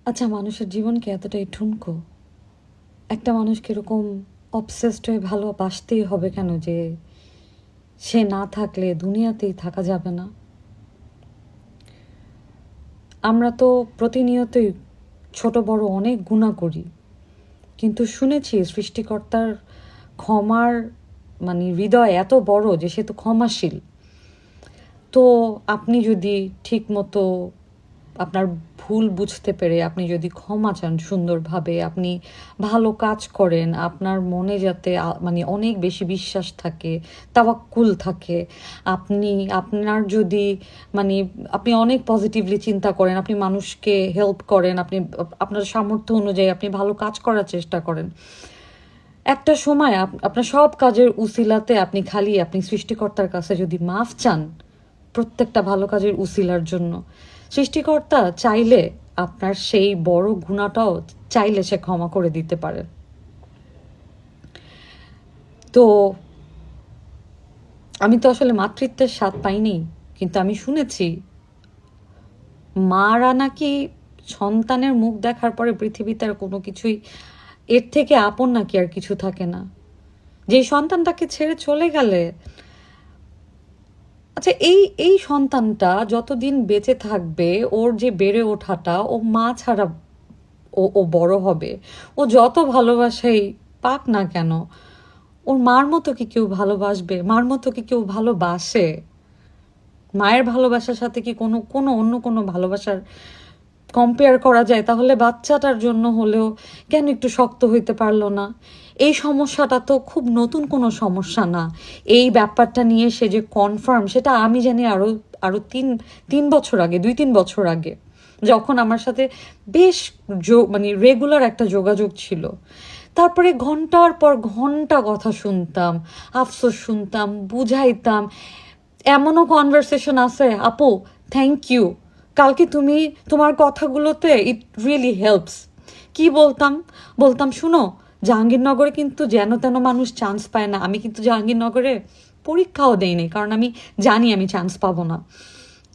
আচ্ছা, মানুষের জীবন কি এতটাই ঠুনকো? একটা মানুষকে এরকম অবসেসড হয়ে ভালোবাসতেই হবে কেন যে সে না থাকলে দুনিয়াতেই থাকা যাবে না? আমরা তো প্রতিনিয়তই ছোট বড় অনেক গুনাহ করি, কিন্তু শুনেছি সৃষ্টিকর্তার ক্ষমার হৃদয় এত বড় যে সে তো ক্ষমাশীল। তো আপনি যদি ঠিক মতো আপনার ভুল বুঝতে পেরে আপনি যদি ক্ষমা চান সুন্দরভাবে, আপনি ভালো কাজ করেন, আপনার মনে যাতে অনেক বেশি বিশ্বাস থাকে, তাওয়াক্কুল থাকে, আপনি আপনার যদি মানে আপনি অনেক পজিটিভলি চিন্তা করেন, আপনি মানুষকে হেল্প করেন, আপনি আপনার সামর্থ্য অনুযায়ী আপনি ভালো কাজ করার চেষ্টা করেন, একটা সময় আপনার সব কাজের উসিলাতে আপনি সৃষ্টিকর্তার কাছে যদি মাফ চান প্রত্যেকটা ভালো কাজের উসিলার জন্য, সৃষ্টিকর্তা চাইলে আপনার সেই বড় গুনাহটাও চাইলে সে ক্ষমা করে দিতে পারে। তো আমি তো আসলে মাতৃত্বের স্বাদ পাইনি, কিন্তু আমি শুনেছি মারা নাকি সন্তানের মুখ দেখার পরে পৃথিবীতে আর কোনো কিছুই এর থেকে আপন নাকি আর কিছু থাকে না। যে সন্তানটাকে ছেড়ে চলে গেলে, আচ্ছা, এই এই সন্তানটা যতদিন বেঁচে থাকবে, ওর যে বেড়ে ওঠাটা, ও মা ছাড়া ও বড় হবে। ও যত ভালোবাসাই পাক না কেন, ওর মার মতো কি কেউ ভালোবাসবে? মার মতো কি কেউ ভালোবাসে? মায়ের ভালোবাসার সাথে কি কোনো কোনো অন্য কোনো ভালোবাসার কম্পেয়ার করা যায়? তাহলে বাচ্চাটার জন্য হলেও কেন একটু শক্ত হইতে পারলো না? এই সমস্যাটা তো খুব নতুন কোনো সমস্যা না। এই ব্যাপারটা নিয়ে সে যে কনফার্ম, সেটা আমি জানি আরও আরও তিন তিন বছর আগে, 2-3 বছর আগে, যখন আমার সাথে বেশ রেগুলার একটা যোগাযোগ ছিল। তারপরে ঘন্টার পর ঘন্টা কথা শুনতাম, আফসোস শুনতাম, বুঝাইতাম। এমনও কনভারসেশন আছে, আপু থ্যাংক ইউ, কালকে তুমি তোমার কথাগুলোতে ইট রিয়েলি হেল্পস। কি বলতাম? বলতাম, শুনো, জাহাঙ্গীরনগরে কিন্তু যেন তেন মানুষ চান্স পায় না। আমি কিন্তু জাহাঙ্গীরনগরে পরীক্ষাও দেইনি, কারণ আমি জানি আমি চান্স পাবো না।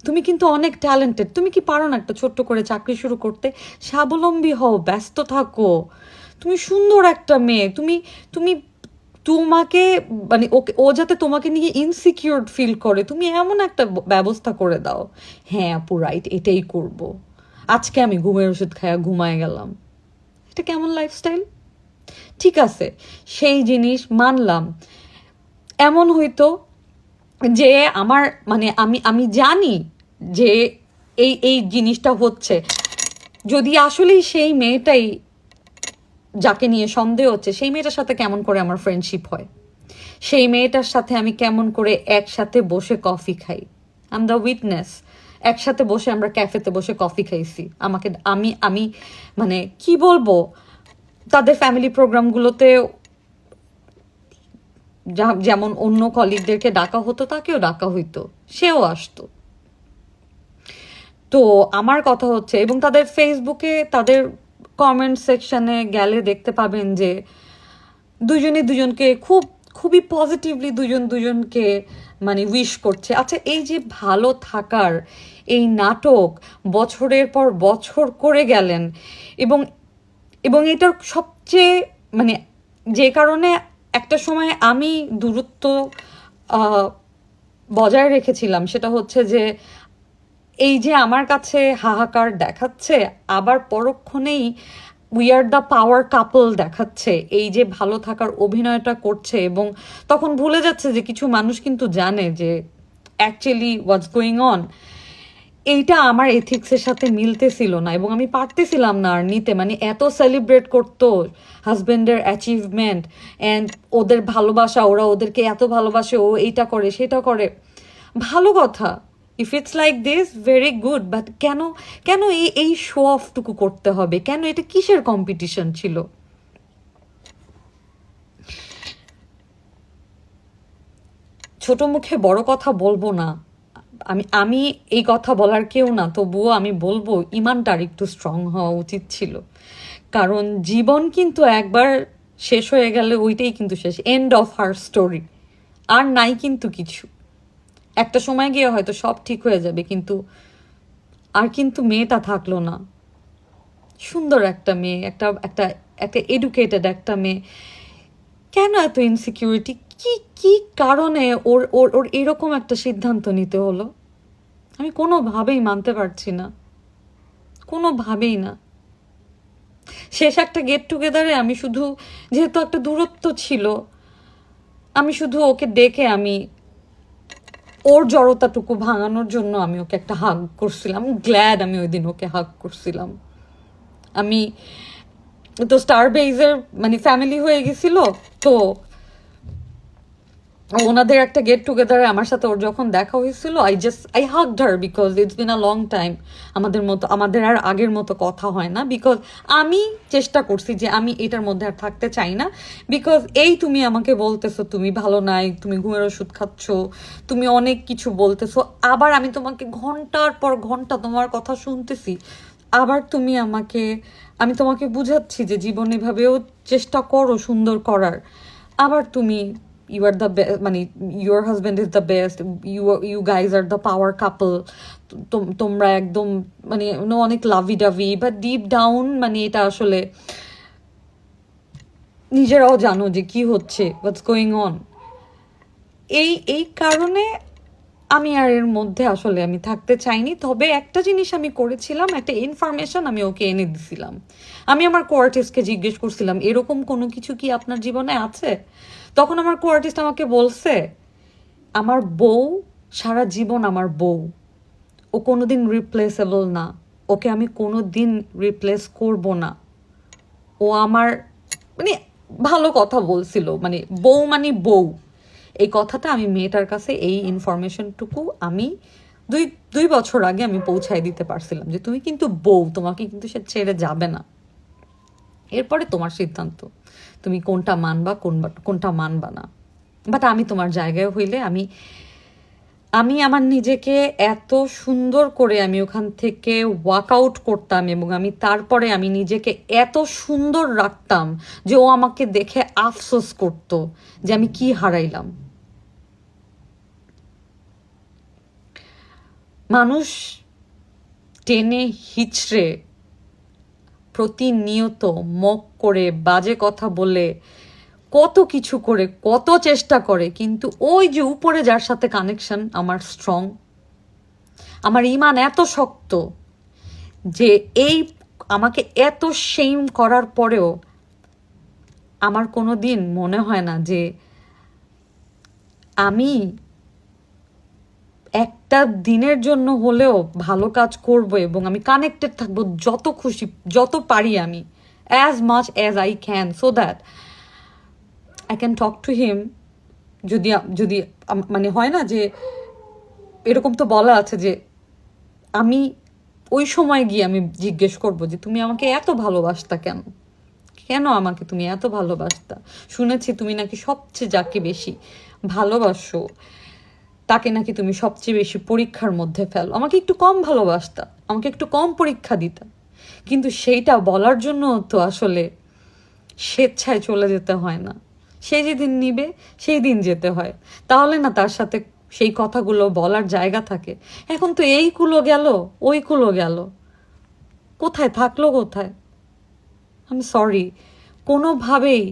তুমি কিন্তু অনেক ট্যালেন্টেড, তুমি কি পারো না একটা ছোট্ট করে চাকরি শুরু করতে? স্বাবলম্বী হও, ব্যস্ত থাকো, তুমি সুন্দর একটা মেয়ে, তুমি তুমি তোমাকে ওকে, ও যাতে তোমাকে নিয়ে ইনসিকিউর ফিল করে, তুমি এমন একটা ব্যবস্থা করে দাও। হ্যাঁ আপু, রাইট, এটাই করব। আজকে আমি ঘুমের ওষুধ খায়া ঘুমায় গেলাম। এটা কেমন লাইফস্টাইল? ঠিক আছে, সেই জিনিস মানলাম। এমন হইতো যে আমার আমি আমি জানি যে এই এই জিনিসটা হচ্ছে, যদি আসলেই সেই মেয়েটাই যাকে নিয়ে সন্দেহ হচ্ছে, সেই মেয়েটার সাথে কেমন করে আমার ফ্রেন্ডশিপ হয়, সেই মেয়েটার সাথে আমি কেমন করে একসাথে বসে কফি খাই। I am the witness. একসাথে বসে আমরা ক্যাফেতে বসে কফি খাইছি। আমাকে আমি আমি কি বলবো, তাদের ফ্যামিলি প্রোগ্রামগুলোতে যেমন অন্য কলিগদেরকে ডাকা হতো, তাকেও ডাকা হইতো, সেও আসতো। তো আমার কথা হচ্ছে, এবং তাদের ফেসবুকে তাদের কমেন্ট সেকশনে গেলে দেখতে পাবেন যে দুজনে দুজনকে খুবই পজিটিভলি দুজন দুজনকে উইশ করছে। আচ্ছা, এই যে ভালো থাকার এই নাটক বছরের পর বছর করে গেলেন, এবং এবং এটার সবচেয়ে যে কারণে একটা সময় আমি দূরত্ব বজায় রেখেছিলাম, সেটা হচ্ছে যে এই যে আমার কাছে হাহাকার দেখাচ্ছে, আবার পরক্ষণেই উই আর দ্য পাওয়ার কাপল দেখাচ্ছে, এই যে ভালো থাকার অভিনয়টা করছে, এবং তখন ভুলে যাচ্ছে যে কিছু মানুষ কিন্তু জানে যে অ্যাকচুয়ালি হোয়াটস গোয়িং অন। এইটা আমার এথিক্সের সাথে মিলতেছিল না, এবং আমি পারতেছিলাম না আর নিতে। এত সেলিব্রেট করতো হাজব্যান্ডের অ্যাচিভমেন্ট অ্যান্ড ওদের ভালোবাসা, ওরা ওদেরকে এত ভালোবাসে, ও এইটা করে সেটা করে, ভালো কথা। If it's like this, very good, but কেন কেন এই শো অফটুকু করতে হবে? কেন? এটা কিসের কম্পিটিশন ছিল? ছোট মুখে বড় কথা বলবো না, আমি আমি এই কথা বলার কেউ না, তবুও আমি বলবো ইমানটা আর একটু স্ট্রং হওয়া উচিত ছিল। কারণ জীবন কিন্তু একবার শেষ হয়ে গেলে ওইটাই কিন্তু শেষ, এন্ড অফ হার স্টোরি। আর নাই কিন্তু কিছু। একটা সময় গিয়ে হয়তো সব ঠিক হয়ে যাবে, কিন্তু আর কিন্তু মেয়েটা থাকলো না। সুন্দর একটা মেয়ে, একটা একটা একটা এডুকেটেড একটা মেয়ে, কেন এত ইনসিকিউরিটি? কি কি কারণে ওর ওর ওর এরকম একটা সিদ্ধান্ত নিতে হলো? আমি কোনোভাবেই মানতে পারছি না, কোনোভাবেই না। শেষ একটা গেট টুগেদারে আমি শুধু, যেহেতু একটা দূরত্ব ছিল, আমি শুধু ওকে ডেকে আমি ওর জড়তাটুকু ভাঙানোর জন্য আমি ওকে একটা হাগ করছিলাম। গ্ল্যাড আমি ওই দিন ওকে হাগ করছিলাম। আমি তো স্টার বেইজের মানে ফ্যামিলি হয়ে গেছিল, তো ওনাদের একটা গেট টুগেদারে আমার সাথে ওর যখন দেখা হয়েছিল, I hugged her because it's been a long time. আমাদের আর আগের মতো কথা হয় না, বিকজ আমি চেষ্টা করছি যে আমি এটার মধ্যে আর থাকতে চাই না। বিকজ এই তুমি আমাকে বলতেছো তুমি ভালো নাই, তুমি ঘুমের ওষুধ খাচ্ছ, তুমি অনেক কিছু বলতেছো, আবার আমি তোমাকে ঘন্টার পর ঘন্টা তোমার কথা শুনতেছি, আবার আমি তোমাকে বুঝাচ্ছি যে জীবন এভাবেও চেষ্টা করো সুন্দর করার, আবার তুমি ইউ আর দ্য মানে your husband is the best, you guys are the power couple, তোমরা একদম মানে অনেক লাভি ডাভি, বাট ডিপ ডাউন মানে এটা আসলে নিজেরাও জানো যে কি হচ্ছে, হোয়াটস গোয়িং অন। এই কারণে আমি আর এর মধ্যে আসলে আমি থাকতে চাইনি। তবে একটা জিনিস আমি করেছিলাম, একটা ইনফরমেশন আমি ওকে এনে দিছিলাম। আমি আমার কোয়ার্টিস্টকে জিজ্ঞেস করছিলাম এরকম কোনো কিছু কি আপনার জীবনে আছে? তখন আমার কোয়ার্টিস্ট আমাকে বলছে, আমার বউ সারা জীবন আমার বউ, ও কোনোদিন রিপ্লেসেবল না, ওকে আমি কোনো দিন রিপ্লেস করব না, ও আমার মানে ভালো কথা বলছিল, মানে বউ মানে বউ। এই কথাটা আমি মেয়েটার কাছে, এই ইনফরমেশনটুকু আমি দুই দুই বছর আগে আমি পৌঁছায় দিতে পারছিলাম যে তুমি কিন্তু বউ, তোমাকে কিন্তু সে ছেড়ে যাবে না। এরপরে তোমার সিদ্ধান্ত, তুমি কোনটা মানবা কোনটা মানবা না। বাট আমি তোমার জায়গায় হইলে আমি আমি আমার নিজেকে এত সুন্দর করে আমি ওখান থেকে ওয়ার্কআউট করতাম, এবং আমি তারপরে আমি নিজেকে এত সুন্দর রাখতাম যে ও আমাকে দেখে আফসোস করত যে আমি কি হারাইলাম। মানুষ টেনে হিচড়ে প্রতিনিয়ত মক করে বাজে কথা বলে কত কিছু করে কত চেষ্টা করে, কিন্তু ওই যে উপরে যার সাথে কানেকশন আমার স্ট্রং, আমার ইমান এত শক্ত যে আমাকে এত শেম করার পরেও আমার কোনো দিন মনে হয় না যে আমি একটা দিনের জন্য হলেও ভালো কাজ করব, এবং আমি কানেক্টেড থাকবো যত খুশি যত পারি আমি, as much as I can, so that I can talk to him. যদি যদি মানে হয় না যে এরকম তো বলা আছে যে আমি ওই সময় গিয়ে আমি জিজ্ঞেস করব যে তুমি আমাকে এত ভালোবাসতা কেন, কেন আমাকে তুমি এত ভালোবাসতা? শুনেছি তুমি নাকি সবচেয়ে যাকে বেশি ভালোবাসো তাকে নাকি তুমি সবচেয়ে বেশি পরীক্ষার মধ্যে ফেলো, আমাকে একটু কম ভালোবাসতা, আমাকে একটু কম পরীক্ষা দিতা। কিন্তু সেইটা বলার জন্য তো আসলে স্বেচ্ছায় চলে যেতে হয় না, সে যেদিন নিবে সেই দিন যেতে হয়, তাহলে না তার সাথে সেই কথাগুলো বলার জায়গা থাকে। এখন তো এই কুলো গেল ওই কুলো গেল, কোথায় থাকলো কোথায়? আমি সরি, কোনোভাবেই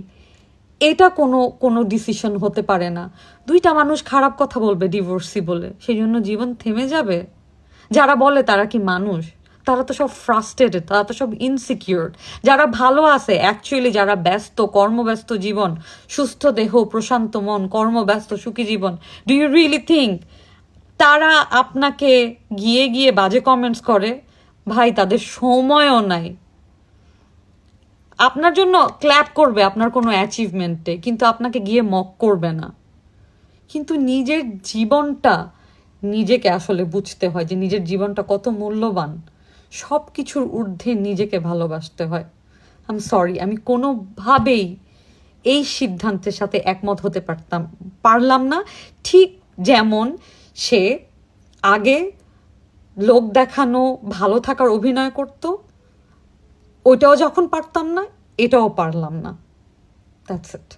এটা কোনো কোনো ডিসিশন হতে পারে না। দুইটা মানুষ খারাপ কথা বলবে ডিভোর্সি বলে সেই জন্য জীবন থেমে যাবে? যারা বলে তারা কি মানুষ? তারা তো সব ফ্রাস্ট্রেটেড, তারা তো সব ইনসিকিউর। যারা ভালো আছে অ্যাকচুয়ালি, যারা ব্যস্ত কর্মব্যস্ত জীবন, সুস্থ দেহ প্রশান্ত মন, কর্মব্যস্ত সুখী জীবন, ডু ইউ রিয়েলি থিঙ্ক তারা আপনাকে গিয়ে গিয়ে বাজে কমেন্টস করে? ভাই, তাদের সময়ও নাই। আপনার জন্য ক্ল্যাপ করবে আপনার কোনো অ্যাচিভমেন্টে, কিন্তু আপনাকে গিয়ে মক করবে না। কিন্তু নিজের জীবনটা নিজেকে আসলে বুঝতে হয় যে নিজের জীবনটা কত মূল্যবান। সব কিছুর ঊর্ধ্বে নিজেকে ভালোবাসতে হয়। আই এম সরি, আমি কোনোভাবেই এই সিদ্ধান্তের সাথে একমত হতে পারলাম না। ঠিক যেমন সে আগে লোক দেখানো ভালো থাকার অভিনয় করতো, ওইটাও যখন পারতাম না, এটাও পারলাম না। That's it.